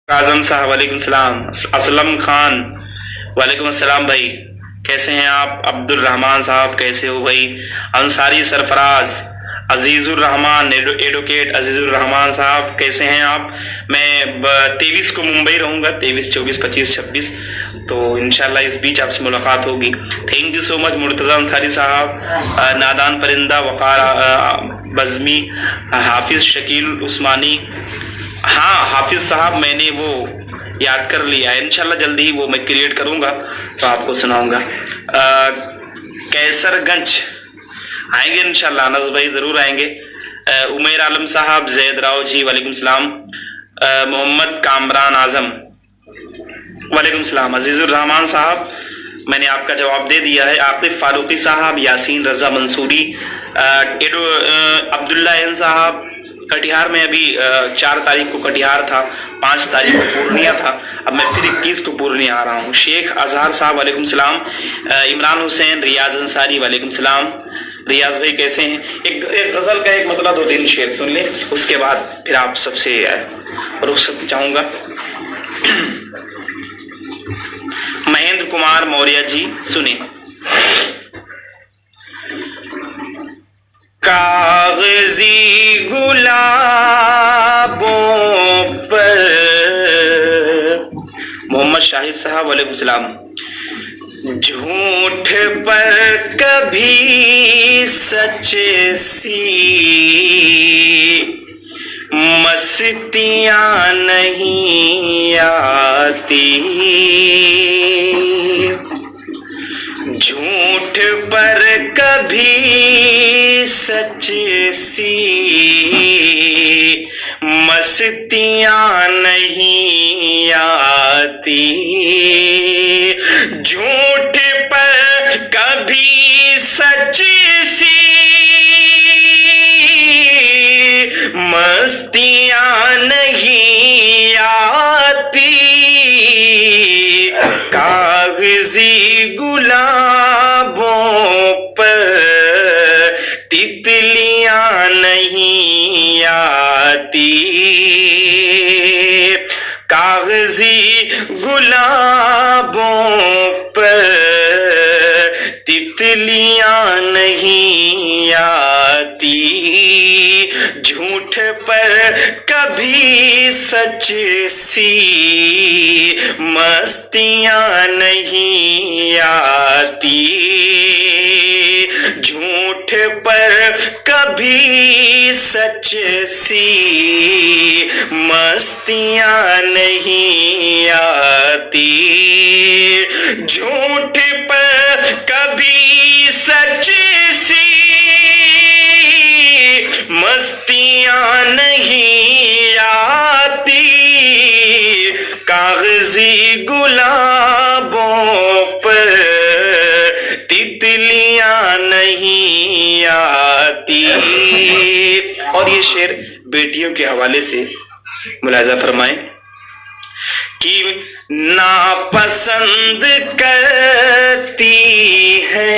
काजम साहब वालेकुम सलाम। असलम खान वालेकुम अस्सलाम भाई, कैसे हैं आप? अब्दुल रहमान साहब कैसे हो भाई? अंसारी सरफराज, अजीजुर रहमान, एडवोकेट अजीजुर रहमान साहब कैसे हैं आप? मैं 23 को मुंबई रहूंगा, 23, 24, 25, 26, तो इंशाल्लाह इस बीच आपसे मुलाकात होगी। Thank you so much Murtaza Ansari साहब, नादान परिंदा, वक़ार बज़मी, हाफिज शकील उस्मानी। हाँ हाफिज साहब, मैंने वो याद कर लिया है, इंशाल्लाह जल्दी ही वो मैं क्रिएट करूंगा तो आपको सुनाऊंगा। कैसरगंज आएंगे इंशाल्लाह, अनस भाई जरूर आएंगे। उमैर आलम साहब, जैद राव जी वालेकुम सलाम। मोहम्मद कामरान आजम वालेकुम सलाम। अजीजुर रहमान साहब, मैंने आपका जवाब दे दिया है। आतिफ फारूकी साहब, यासीन रजा मंसूरी, अब्दुल्ला एन साहब, कटिहार में अभी 4 तारीख को कटिहार था, 5 तारीख को पूर्णिया था, अब मैं फिर 21 को पूर्णिया आ रहा हूँ। शेख अजहर साहब वालेकुम सलाम। इमरान हुसैन, रियाज अंसारी वालेकुम सलाम। रियाज भाई कैसे हैं? एक गजल का एक मतलब 2-3 शेर सुन ले, उसके बाद फिर आप सबसे रुखसत चाहूंगा। महेंद्र कुमार मौर्य जी सुने। कागजी गुलाबों पर, मोहम्मद शाहिद साहब वालेकुम सलाम। झूठ पर कभी सच सी मस्तियां नहीं आती, झूठ पर कभी सच सी मस्तियां नहीं आती, झूठ पर कभी सच सी मस्तियां नहीं आती, कागजी गुलाबों पर तितलियां नहीं आती, कागजी गुलाबों पर तितलियां नहीं आती, झूठ पर कभी सच सी मस्तियां नहीं आती, झूठ पर कभी सच सी मस्तियां नहीं आती, झूठ पर कभी सच सी मस्तियां नहीं आती, कागजी गुलाबों पर तितलियां नहीं आती। और ये शेर बेटियों के हवाले से मुलाजा फरमाएं कि नापसंद करती है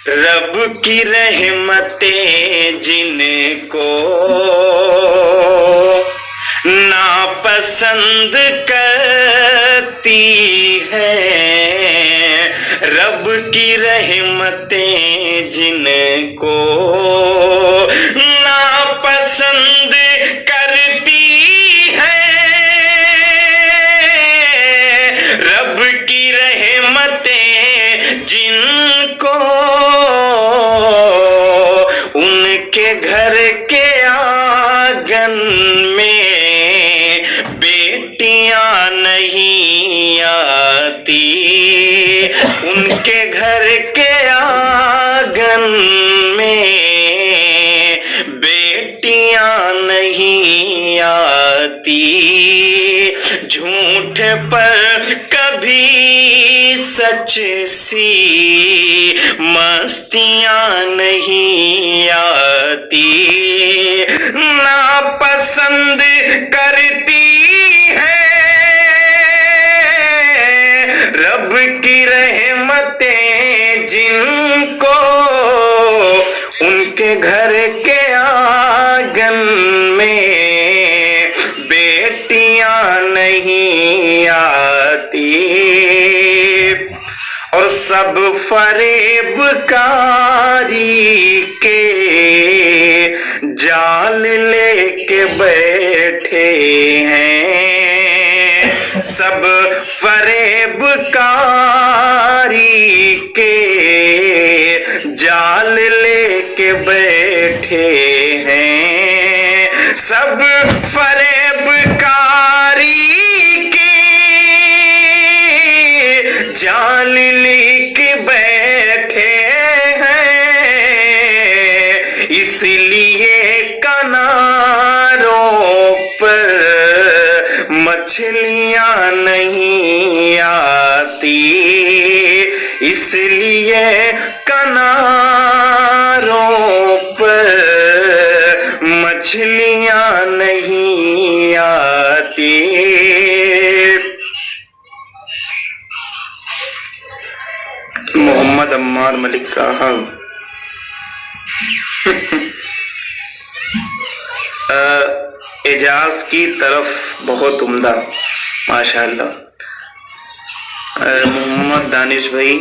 रब की रहमतें जिनको, नापसंद करती है रब की रहमतें जिनको, नापसंद करती है रब की रहमतें जिनको, उनके घर के आंगन में बेटियां नहीं आती, उनके घर के आंगन में बेटियां नहीं आती, झूठ पर कभी सच सी मस्तियां नहीं आती, नापसंद करती है रब की रहमतें जिनको, उनके घर के आंगन में बेटियां मछलियां नहीं आती और सब फरेबकारी के जाल लेके बैठे हैं, सब फरेबकारी के जाल लेके बैठे हैं, सब फरेबकारी के जाल लेके बैठे हैं, इसलिए किनारों पर मछलियां नहीं आती, इसलिए किनारों पर मछलियां नहीं आती। मोहम्मद अम्मार मलिक साहब एजाज की तरफ बहुत उम्दा, माशाअल्लाह। मोहम्मद दानिश भाई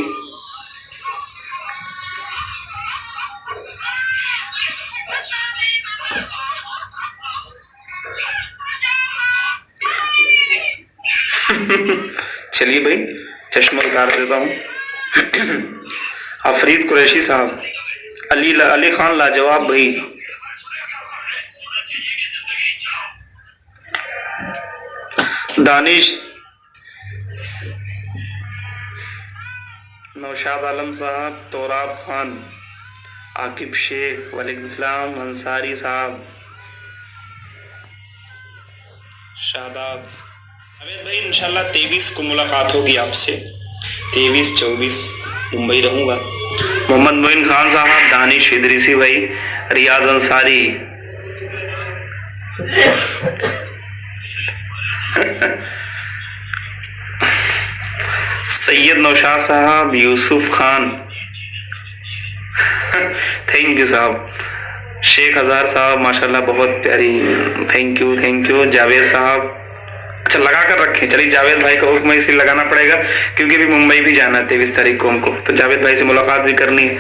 चलिए भाई चश्मा उतार देता हूँ। अफरीद कुरैशी साहब, अली खान लाजवाब भाई, दानिश, नौशाद आलम साहब, तोराब खान, आकिब शेख, वालेकुम सलाम, अंसारी साहब, शादाब। जावेद भाई इंशाल्लाह 23 को मुलाकात होगी आपसे, 23-24 मुंबई रहूंगा। मोहम्मद मोइन खान साहब, दानिश इदरीसी भाई, रियाज अंसारी, सैयद नौशाद साहब, यूसुफ खान, थैंक यू साहब, शेख हजार साहब माशाल्लाह बहुत प्यारी, थैंक यू। जावेद साहब, अच्छा लगा कर रखें। चलिए जावेद भाई का हुक्म इसे लगाना पड़ेगा क्योंकि भी मुंबई भी जाना है 23 तारीख को हमको, तो जावेद भाई से मुलाकात भी करनी है।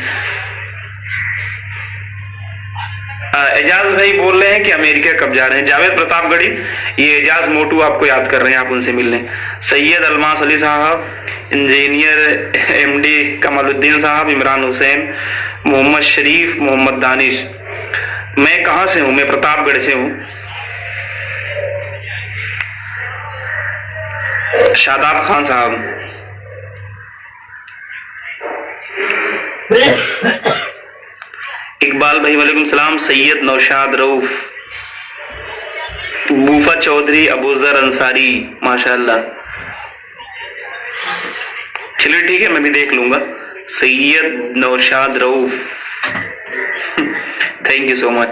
एजाज भाई बोल रहे हैं कि अमेरिका कब जा रहे हैं। जावेद प्रतापगढ़ी, ये एजाज मोटू आपको याद कर रहे हैं, आप उनसे मिलने। सैयद अलमास अली साहब, इंजीनियर एमडी कमालुद्दीन साहब, इमरान हुसैन, मोहम्मद शरीफ, मोहम्मद दानिश। मैं कहाँ से हूँ? मैं प्रतापगढ़ से हूँ। शादाब खान साहब, इकबाल भाई वालेकुम सलाम, सैयद नौशाद रऊफ, बूफा चौधरी, अबूजर अंसारी माशाल्लाह। चलिए ठीक है, मैं भी देख लूंगा। Syed Naushad Rauf, thank you so much.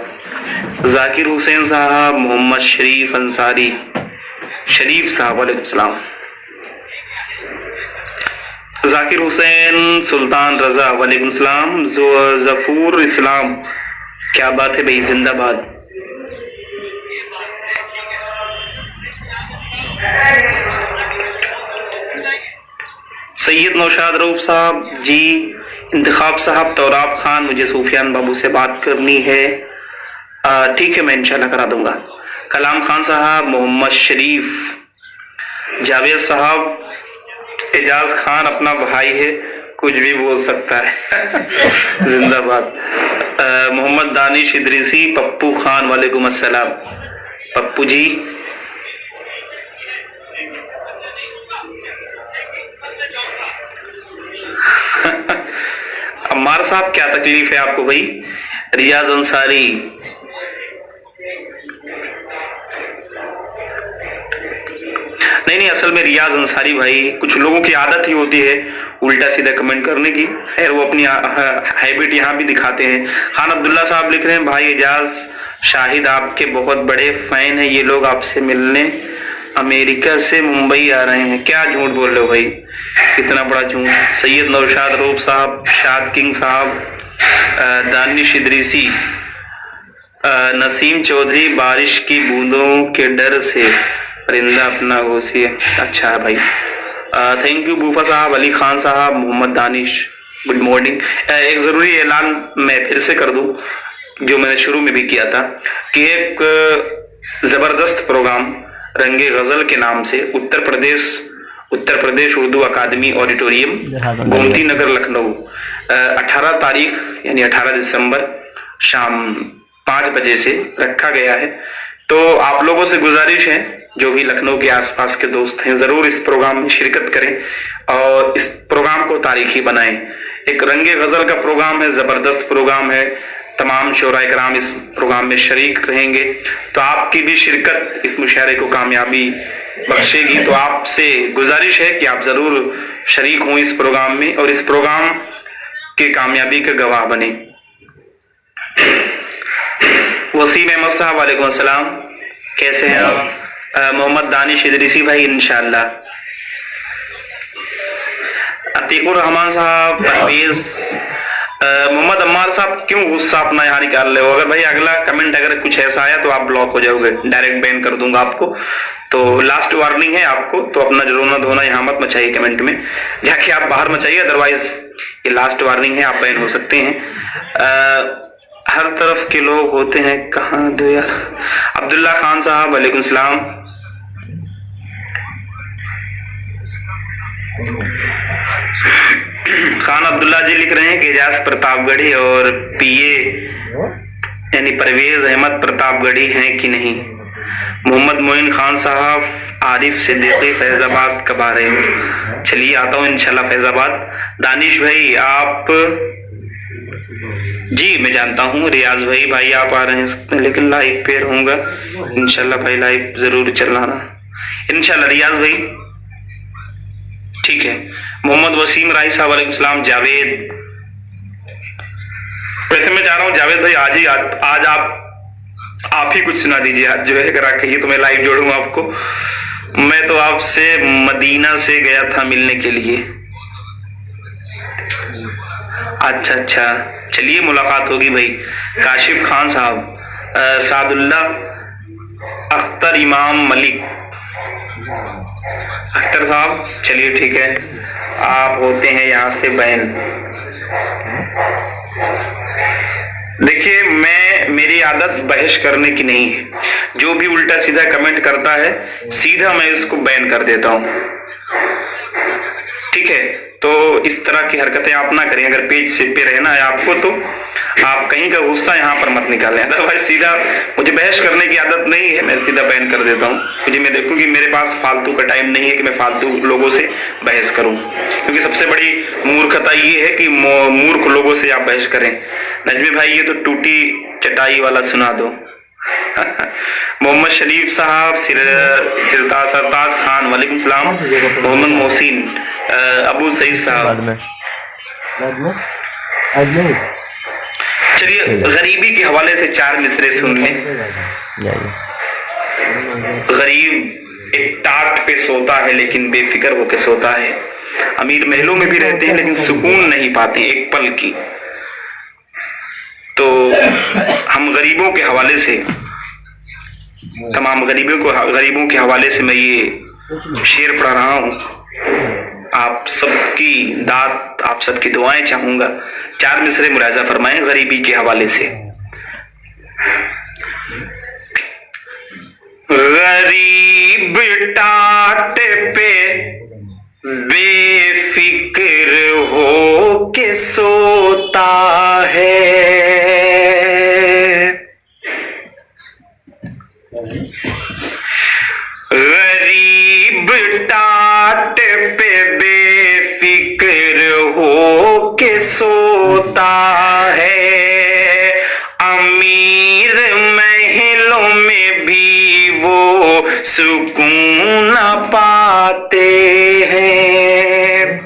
Zakir Hussain साहब, मोहम्मद शरीफ अंसारी, शरीफ साहब वालेकुम सलाम। जाकिर हुसैन, सुल्तान रजा वालेकुम सलाम। जफूर इस्लाम, क्या बात है भाई, जिंदाबाद। सैयद नौशाद रऊफ साहब जी, इंतखाब साहब, तौराब खान, मुझे सूफियान बाबू से बात करनी है। ठीक है, मैं इंशाल्लाह करा दूंगा। कलाम खान साहब, मोहम्मद शरीफ, जावेद साहब, एजाज खान अपना भाई है, कुछ भी बोल सकता है। जिंदाबाद। मोहम्मद दानिश इदरीसी, पप्पू खान वालेकुम अस्सलाम। पप्पू जी, अम्मार साहब क्या तकलीफ है आपको भाई? रियाज अंसारी, नहीं असल में रियाज अंसारी भाई, कुछ लोगों की आदत ही होती है उल्टा सीधा कमेंट करने की। खैर वो अपनी हैबिट यहाँ भी दिखाते हैं। खान अब्दुल्ला साहब लिख रहे हैं, भाई एजाज शाहिद आपके बहुत बड़े फैन हैं, ये लोग आपसे मिलने अमेरिका से मुंबई आ रहे हैं। क्या झूठ बोल रहे हो भाई, कितना बड़ा झूठ। सैयद नौशाद रूप साहब, शाद किंग साहब, दानिश इदरीसी, नसीम चौधरी, बारिश की बूंदों के डर से परिंदा अपना घोंसी है, अच्छा है भाई। थैंक यू बूफा साहब, अली खान साहब, मोहम्मद दानिश, गुड मॉर्निंग। एक जरूरी ऐलान मैं फिर से कर दूं, जो मैंने शुरू में भी किया था, कि एक जबरदस्त प्रोग्राम रंगे गजल के नाम से उत्तर प्रदेश उर्दू अकादमी ऑडिटोरियम, गोमती नगर, लखनऊ, 18 तारीख यानी 18 दिसंबर शाम 5 बजे से रखा गया है। तो आप लोगों से गुजारिश है, जो भी लखनऊ के आसपास के दोस्त हैं, जरूर इस प्रोग्राम में शिरकत करें और इस प्रोग्राम को तारीखी बनाएं। एक रंगे गजल का प्रोग्राम है, जबरदस्त प्रोग्राम है, तमाम शोरा इकराम इस प्रोग्राम में शरीक रहेंगे। तो आपकी भी शिरकत इस मुशायरे को कामयाबी बख्शेगी। तो आपसे गुजारिश है कि आप जरूर शरीक हों इस प्रोग्राम में और इस प्रोग्राम की कामयाबी के गवाह बने। वसीम अहमद साहब, वालेकुम अस्सलाम, कैसे हैं आप? मोहम्मद दानिश इदरीसी भाई, इंशाअल्लाह। अतीकुर रहमान साहब, परवेज, मोहम्मद अम्मार साहब, क्यों गुस्सा अपना यहाँ निकाल रहे हो? अगर भाई अगला कमेंट अगर कुछ ऐसा आया तो आप ब्लॉक हो जाओगे, डायरेक्ट बैन कर दूंगा आपको। तो लास्ट वार्निंग है आपको, तो अपना जो रोना धोना यहाँ मत मचाइए कमेंट में, जाके आप बाहर मचाइए, अदरवाइज ये लास्ट वार्निंग है, आप बैन हो सकते हैं। हर तरफ के लोग होते हैं, कहाँ दो यार। अब्दुल्ला खान साहब, वालेकुम सलाम। खान अब्दुल्ला जी लिख रहे हैं कि एजाज प्रतापगढ़ी और पीए यानी परवेज अहमद प्रतापगढ़ी हैं कि नहीं। मोहम्मद मोइन खान साहब, आरिफ सिद्दीकी, फैजाबाद कब आ रहे हो? चलिए आता हूँ इंशाल्लाह फैजाबाद। दानिश भाई आप, जी मैं जानता हूँ। रियाज भाई आप आ रहे हैं लेकिन लाइव पे रहूंगा इंशाल्लाह भाई, लाइव जरूर चलाना इंशाल्लाह रियाज भाई, ठीक है। मोहम्मद वसीम राही साहब, वालेकुम सलाम। जावेद, वैसे मैं चाह रहा हूँ जावेद भाई आज आप ही कुछ सुना दीजिए, आज जो है अगर कहिए तो मैं लाइव जोड़ूंगा आपको। मैं तो आपसे मदीना से गया था मिलने के लिए। अच्छा, चलिए मुलाकात होगी भाई। काशिफ खान साहब, सादुल्ला अख्तर इमाम मलिक, अख्तर साहब, चलिए ठीक है, आप होते हैं यहाँ से बैन। देखिए मेरी आदत बहस करने की नहीं है, जो भी उल्टा सीधा कमेंट करता है सीधा मैं उसको बैन कर देता हूँ, ठीक है। तो इस तरह की हरकतें आप ना करें। अगर पेज से पे रहना है आपको तो आप कहीं का गुस्सा यहाँ पर मत निकालें, अदरवाइज सीधा, मुझे बहस करने की आदत नहीं है, मैं सीधा बैन कर देता हूँ। मैं देखूँ कि मेरे पास फालतू का टाइम नहीं है कि मैं फालतू लोगों से बहस करूँ, क्योंकि सबसे बड़ी मूर्खता ये है कि मूर्ख लोगों से आप बहस करें। नजमी भाई ये तो टूटी चटाई वाला सुना दो। मोहम्मद शरीफ साहब, सरताज खान, वालेकुम सलाम। मोहम्मद मोहसिन, अबू सईद साहब, चलिए गरीबी के हवाले से 4 मिसरे सुन लें। गरीब एक टाट पे सोता है लेकिन बेफिक्र होकर सोता है, अमीर महलों में भी रहते हैं लेकिन सुकून नहीं पाते एक पल की। तो हम गरीबों के हवाले से, तमाम गरीबों के हवाले से मैं ये शेर पढ़ रहा हूँ। आप सबकी दात, आप सबकी दुआएं चाहूंगा। 4 मिसरे मुलाजा फरमाएं गरीबी के हवाले से। गरीब टाट पे बेफिक्र हो के सोता है, गरीब टाट पे बेफिक्र हो के सोता है, अमीर महलों में भी वो सुकून पाते हैं।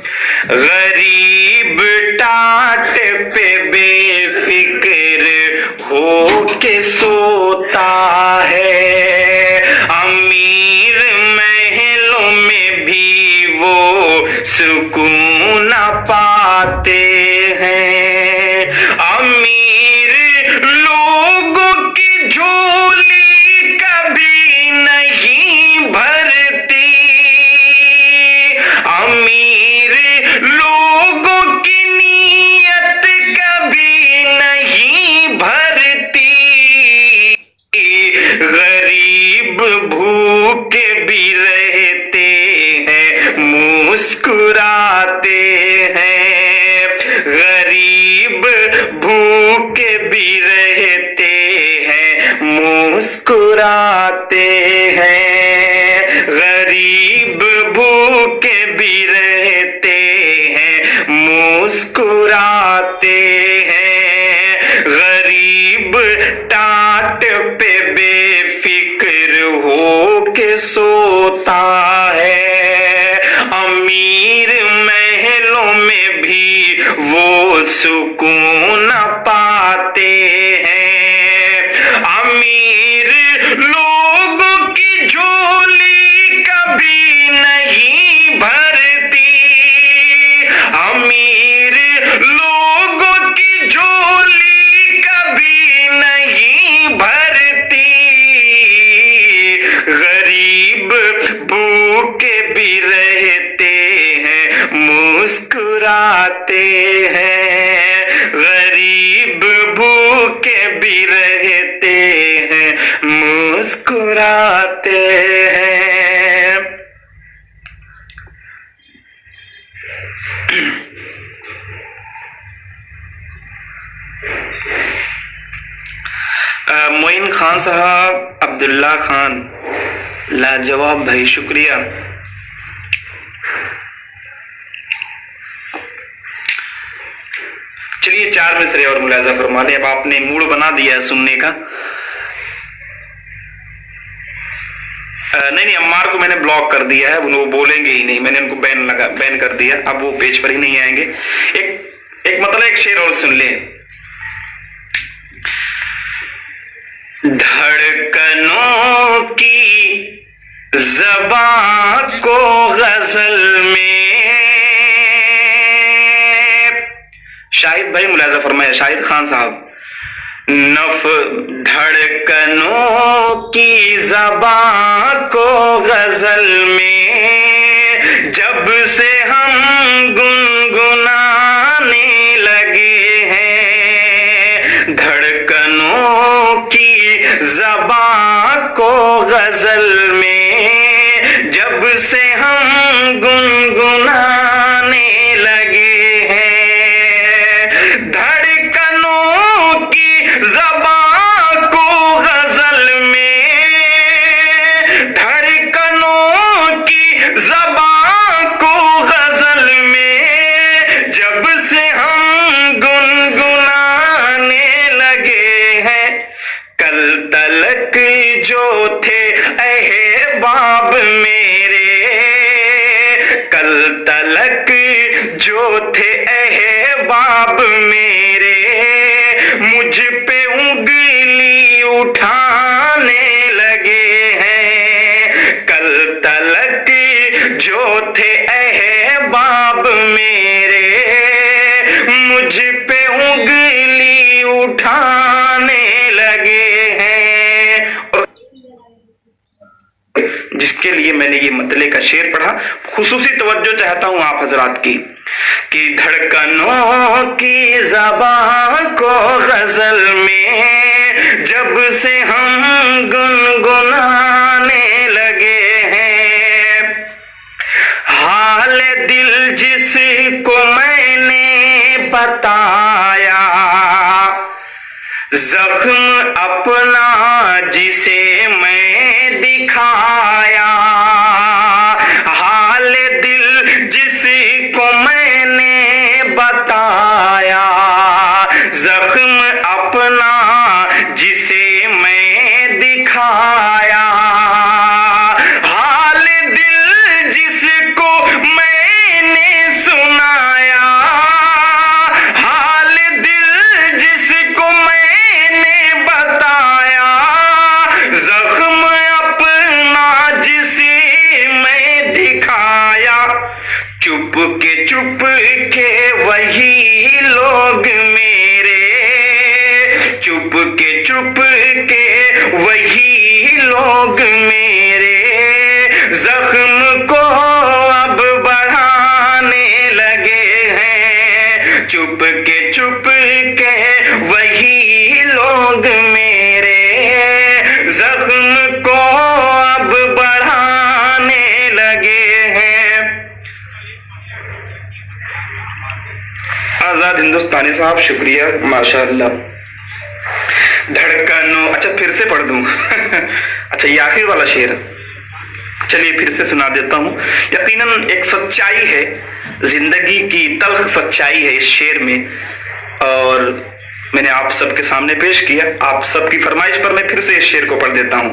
गरीब टाट पे बेफिक्र हो के सोता है, अमीर महलों में भी वो सुकून पाते हैं। अमीर लोगों की झोली कभी नहीं भर होता है, अमीर महलों में भी वो सुकून पाते हैं। अमीर लोगों की झोली कभी नहीं भरती, अमीर लोगों की झोली कभी नहीं भरती, गरीब भूखे भी रहते हैं मुस्कुराते हैं, गरीब भूखे भी रहते हैं मुस्कुराते हैं। मोइन खान साहब, अब्दुल्ला खान, लाजवाब भाई, शुक्रिया। चलिए 4 मिसरे और मुलाजा फरमा लें। अब आपने मूड बना दिया है सुनने का। नहीं, अम्मार को मैंने ब्लॉक कर दिया है, वो बोलेंगे ही नहीं, मैंने उनको बैन कर दिया, अब वो पेज पर ही नहीं आएंगे। एक मतलब एक शेर और सुन ले। धड़कनों की ज़बां को गजल में, शाहिद भाई मुलाजा फरमाया, शाहिद खान साहब। धड़कनों की ज़बां को गजल में जब से हम गुनगुनाने लगे हैं, धड़कनों की ज़बां को गजल में जब से हम गुनगुनाने लगे हैं, धड़कनों की ज़बां को गजल में, धड़कनों की ज़बां को गजल में जब से हम गुनगुनाने लगे हैं, कल तलक जो थे अहबाब मेरे, कल तलक जो थे अहबाब मेरे, मुझ पे उंगली उठाने लगे हैं, कल तलक जो थे अहबाब मेरे, मुझ पे उंगली उठाने लगे हैं। और जिसके लिए मैंने ये मतले का शेर पढ़ा, खुसूसी तवज्जो चाहता हूं आप हजरात की, कि धड़कनों की ज़बां को गजल में जब से हम गुनगुनाने लगे हैं, हाल दिल जिसको मैंने बताया, जख्म अपना जिसे मैं दिखाया, हाल दिल जिसको मैंने बताया, जख्म अपना जिसे मैं दिखाया, हाल दिल जिसको मैंने सुनाया, हाल दिल जिसको मैंने बताया, जख्म अपना जिसे मैं दिखाया, चुप के वही लोग मेरे, चुप के वही लोग मेरे, जख्म को अब बढ़ाने लगे हैं, चुप के वही लोग मेरे, जख्म को अब बढ़ाने लगे हैं। आजाद हिंदुस्तानी साहब, शुक्रिया, माशाअल्लाह। धड़कनों, अच्छा फिर से पढ़ दूं अच्छा ये आखिर वाला शेर, चलिए फिर से सुना देता हूं। यकीनन एक सच्चाई है, जिंदगी की तल्ख सच्चाई है इस शेर में, और मैंने आप सबके सामने पेश किया। आप सबकी फरमाइश पर मैं फिर से इस शेर को पढ़ देता हूं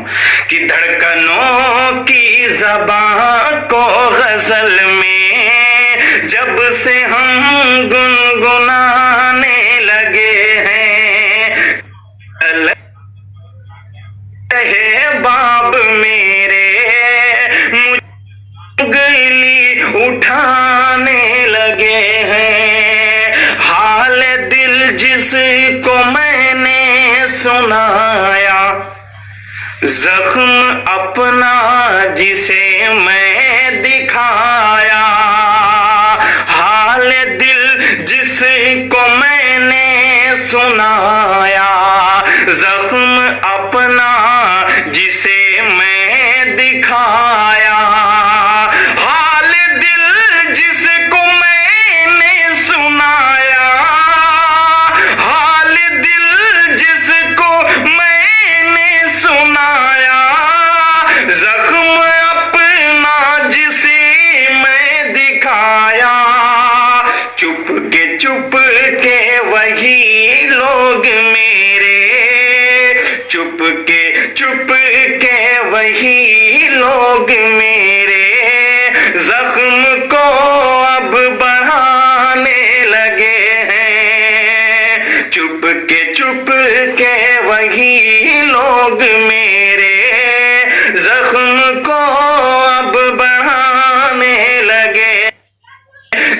कि धड़कनों की ज़बां को गजल में जब से हम गुनगुनाने लगे हैं, बाब मेरे मुंगली उठाने लगे हैं। हाल दिल जिसको मैंने सुनाया, जख्म अपना जिसे मैं दिखाया। हाल दिल जिसको मैंने सुनाया, जख्म अपना जिसे मैं दिखाया। हाल दिल जिसको मैंने सुनाया, हाल दिल जिसको मैंने सुनाया, जख्म अपना जिसे मैं दिखाया। चुप के वही लोग मेरे, चुप के वही लोग मेरे जख्म को अब बढ़ाने लगे हैं। चुप के वही लोग मेरे जख्म को अब बढ़ाने लगे।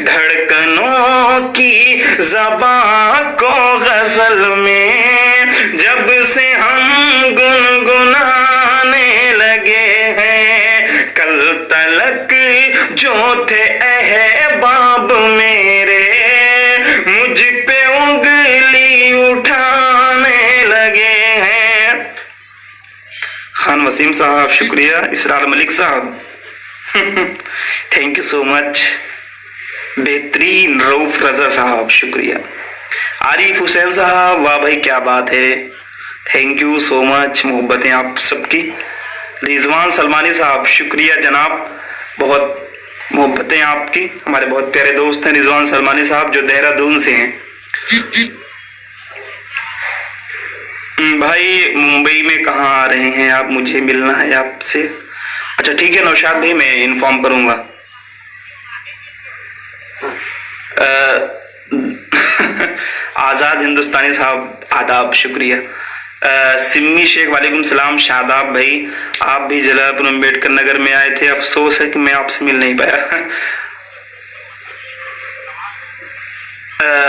धड़कनों की ज़बां को गजल में जब से हम गुनगुनाने लगे हैं। कल तलक जो थे अहबाब मेरे, मुझ पे उंगली उठाने लगे हैं। खान वसीम साहब शुक्रिया। इसरार मलिक साहब थैंक यू सो मच। बेहतरीन। रऊफ रजा साहब शुक्रिया। आरिफ हुसैन साहब वाह भाई क्या बात है, thank you so much. Mohabbatein आप सबकी। रिजवान सलमानी साहब शुक्रिया जनाब, बहुत मोहब्बतें आपकी। हमारे बहुत प्यारे दोस्त हैं रिजवान सलमानी साहब जो देहरादून से हैं। भाई मुंबई में कहाँ आ रहे हैं आप, मुझे मिलना है आपसे। अच्छा ठीक है नौशाद भाई, मैं इन्फॉर्म करूंगा। आजाद हिंदुस्तानी साहब आदाब शुक्रिया। सिम्मी शेख वालेकुम सलाम। शादाब भाई आप भी जलालपुर अम्बेडकर नगर में आए थे, अफसोस है कि मैं आपसे मिल नहीं पाया।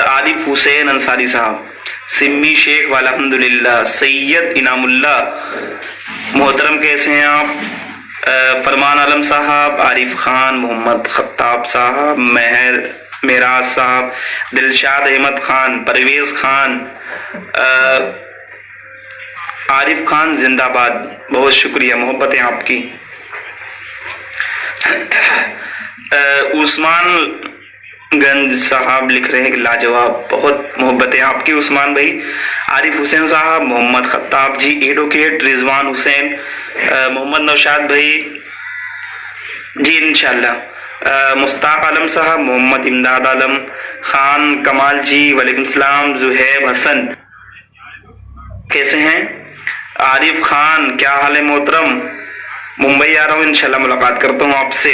आरिफ हुसैन अंसारी साहब, सिम्मी शेख वाला अल्हम्दुलिल्लाह। सैयद इनामुल्लाह मोहतरम कैसे हैं आप? फरमान आलम साहब, आरिफ खान, मोहम्मद खत्ताब साहब, मेराज साहब, दिलशाद अहमद खान, परवेज खान, आरिफ खान जिंदाबाद, बहुत शुक्रिया मोहब्बतें आपकी। उस्मान गंज साहब लिख रहे हैं कि लाजवाब, बहुत मोहब्बतें आपकी उस्मान भाई। आरिफ हुसैन साहब, मोहम्मद खत्ताब जी, एडवोकेट रिजवान हुसैन, मोहम्मद नौशाद भाई जी इंशाल्लाह। मुस्ताक आलम साहब, मोहम्मद इमदाद आलम खान, कमाल जी वालेकुम सलाम। जुहैब हसन कैसे हैं? आरिफ खान क्या हाल है मोहतरम? मुंबई आ रहा हूँ इंशाल्लाह, मुलाकात करता हूँ आपसे।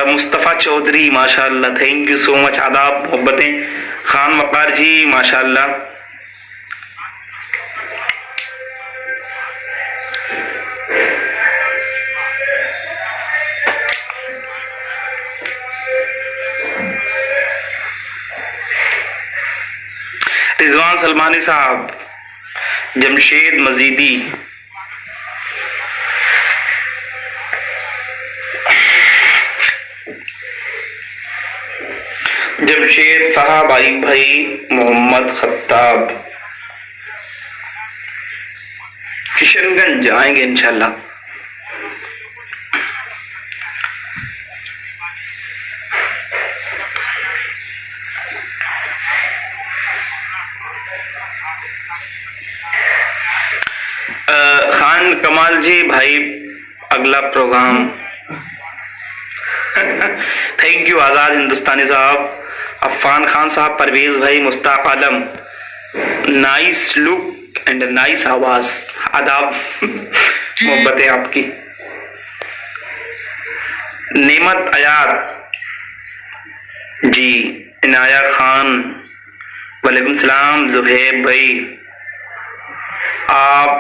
मुस्तफ़ा चौधरी माशाल्लाह, थैंक यू सो मच। आदाब मोहब्बतें। खान वकार जी माशाल्लाह। रिजवान सलमानी साहब, जमशेद मजीदी, जमशेद साहब, आरिफ भाई, मोहम्मद खत्ताब, किशनगंज आएंगे इंशाल्लाह। खान कमाल जी भाई अगला प्रोग्राम थैंक यू। आजाद हिंदुस्तानी साहब, अफान खान साहब, परवेज भाई, मुस्ताक आलम, नाइस लुक एंड नाइस आवाज। आदाब, मोहब्बत है आपकी। नेमत अयाद जी, इनाया खान, वालेकुम सलाम। जुहैब भाई, आप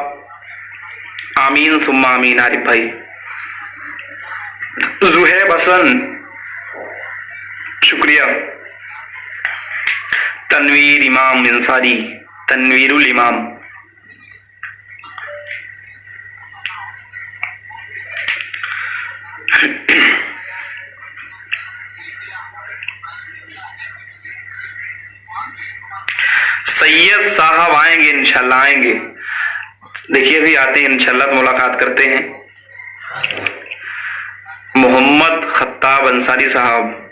आमीन सुम्मा आमीन। आरिफ भाई, जुहैब हसन, शुक्रिया। तनवीर इमाम इंसारी, तनवीरुल इमाम, सैयद साहब आएंगे इंशाल्लाह, आएंगे। देखिए अभी आते हैं इंशाल्लाह, तो मुलाकात करते हैं। मोहम्मद खत्ताब अंसारी साहब,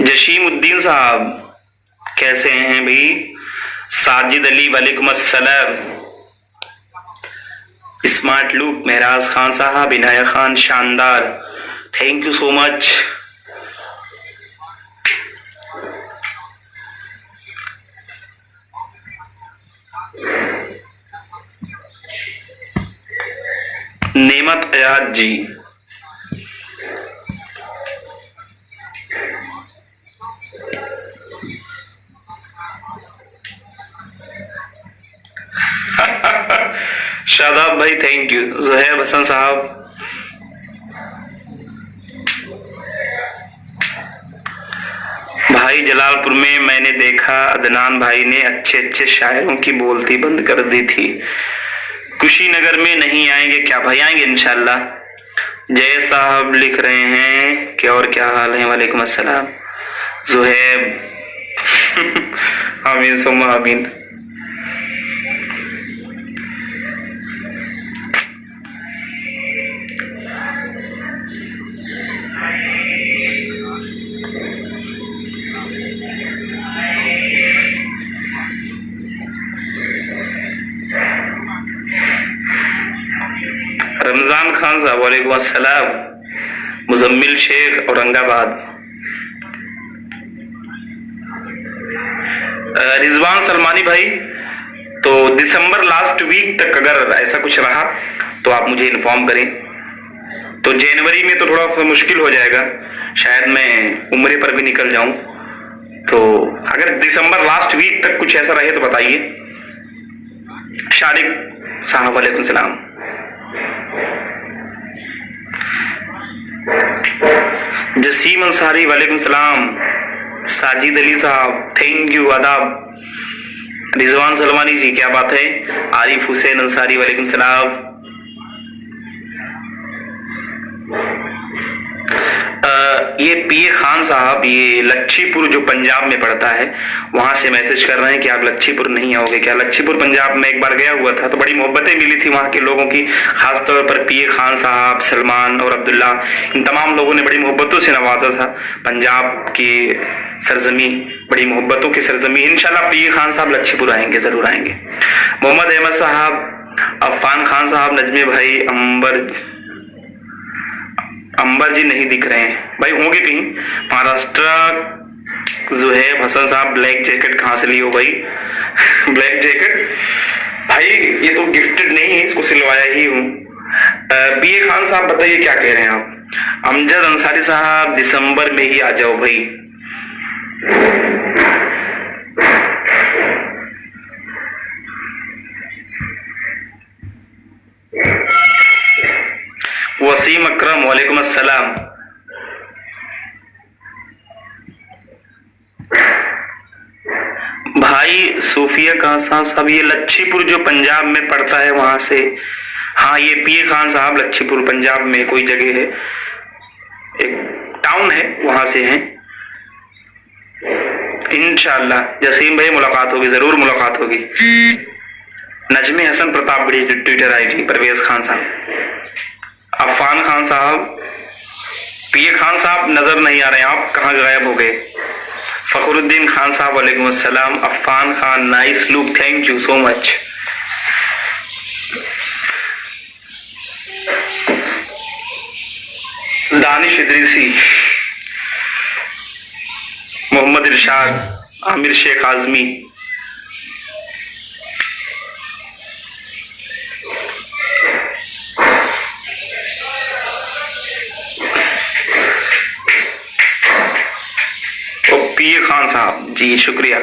जशीमुद्दीन साहब कैसे हैं भाई? साजिद अली, वालेकुम अस्सलाम। स्मार्ट लुक, महराज खान साहब, इनाया खान, शानदार, थैंक यू सो मच। नेमत अयाद जी, शादाब भाई, थैंक यू। जुहैब हसन साहब, भाई जलालपुर में मैंने देखा अदनान भाई ने अच्छे अच्छे शायरों की बोलती बंद कर दी थी। कुशीनगर में नहीं आएंगे क्या भाई? आएंगे इंशाल्लाह। जय साहब लिख रहे हैं कि और क्या हाल है? वालेकुम अस्सलाम। जुहैब आमीन सुम्मा आमीन। रमजान खान साहब, वालेकुम अस्सलाम। मुजम्मिल शेख, औरंगाबाद। रिजवान सलमानी भाई, तो दिसंबर लास्ट वीक तक अगर ऐसा कुछ रहा तो आप मुझे इन्फॉर्म करें। तो जनवरी में तो थोड़ा सा मुश्किल हो जाएगा, शायद मैं उम्रे पर भी निकल जाऊं। तो अगर दिसंबर लास्ट वीक तक कुछ ऐसा रहे तो बताइए। शारिक साहब, वालेकुम सलाम। जसीम अंसारी, वालेकुम सलाम। साजिद अली साहब, थैंक यू, आदाब। रिजवान सलमानी जी, क्या बात है। आरिफ हुसैन अंसारी, वालेकुम सलाम। ये पीए खान साहब, ये लच्छीपुर जो पंजाब में पड़ता है, वहां से मैसेज कर रहे हैं कि आप लच्छीपुर नहीं आओगे क्या? लच्छीपुर पंजाब में एक बार गया हुआ था तो बड़ी मोहब्बतें मिली थी वहां के लोगों की, खासतौर पर पीए खान साहब, सलमान और अब्दुल्ला, इन तमाम लोगों ने बड़ी मोहब्बतों से नवाजा था। पंजाब की सरजमी, बड़ी मोहब्बतों की सरजमी। इंशाल्लाह पीए खान साहब लच्छीपुर आएंगे, जरूर आएंगे। मोहम्मद अहमद साहब, अफान खान साहब, नजमी भाई, अंबर जी नहीं दिख रहे हैं भाई, होंगे कहीं महाराष्ट्र। जुहैब हसन साहब, ब्लैक जैकेट कहाँ से ली हो भाई? ब्लैक जैकेट भाई ये तो गिफ्टेड नहीं है, इसको सिलवाया ही हूँ। पीए खान साहब बताइए क्या कह रहे हैं आप? अमजद अंसारी साहब, दिसंबर में ही आ जाओ भाई। वसीम अकरम, वालेकुम अस्सलाम। भाई सूफिया खान साहब, ये लच्छीपुर जो पंजाब में पड़ता है वहां से। हाँ, ये पीए खान साहब लच्छीपुर पंजाब में कोई जगह है, एक टाउन है, वहां से हैं। इंशाल्लाह जसीम भाई मुलाकात होगी, जरूर मुलाकात होगी। नजमे हसन प्रतापगढ़ी ट्विटर आईडी। परवेज खान साहब, अफान खान साहब, पीए खान साहब नजर नहीं आ रहे हैं, आप कहाँ गायब हो गए? फखरुद्दीन खान साहब, वालेकुम अस्सलाम। Afan Khan, nice look, thank you so much. Danish Idrisi, Mohammad Irshad, Aamir Sheikh Azmi, Peer Khan साहब जी शुक्रिया।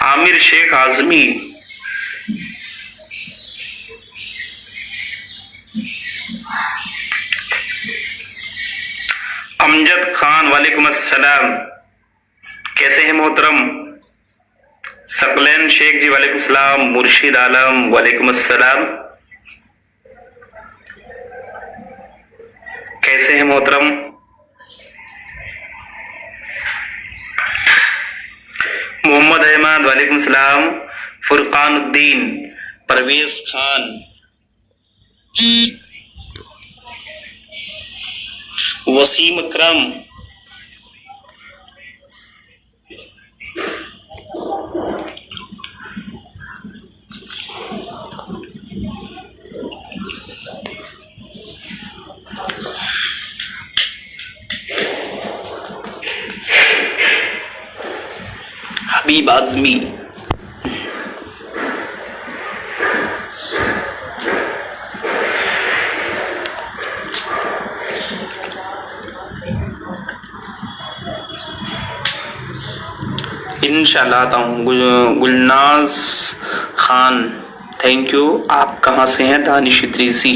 आमिर शेख आजमी, अमजद खान वालेकुम अस्सलाम, कैसे हैं मोहतरम? सकलैन शेख जी वालेकुम सलाम, मुर्शिद आलम वालेकुम अस्सलाम, कैसे हैं मोहतरम? मोहम्मद अहमद वालेकुम सलाम, फुरकानुद्दीन, परवेज खान, वसीम अकरम, हबीब आजमी, इंशाल्लाह आता हूँ। Gulnaz Khan, thank you. आप कहाँ से हैं? दानिश इदरीसी।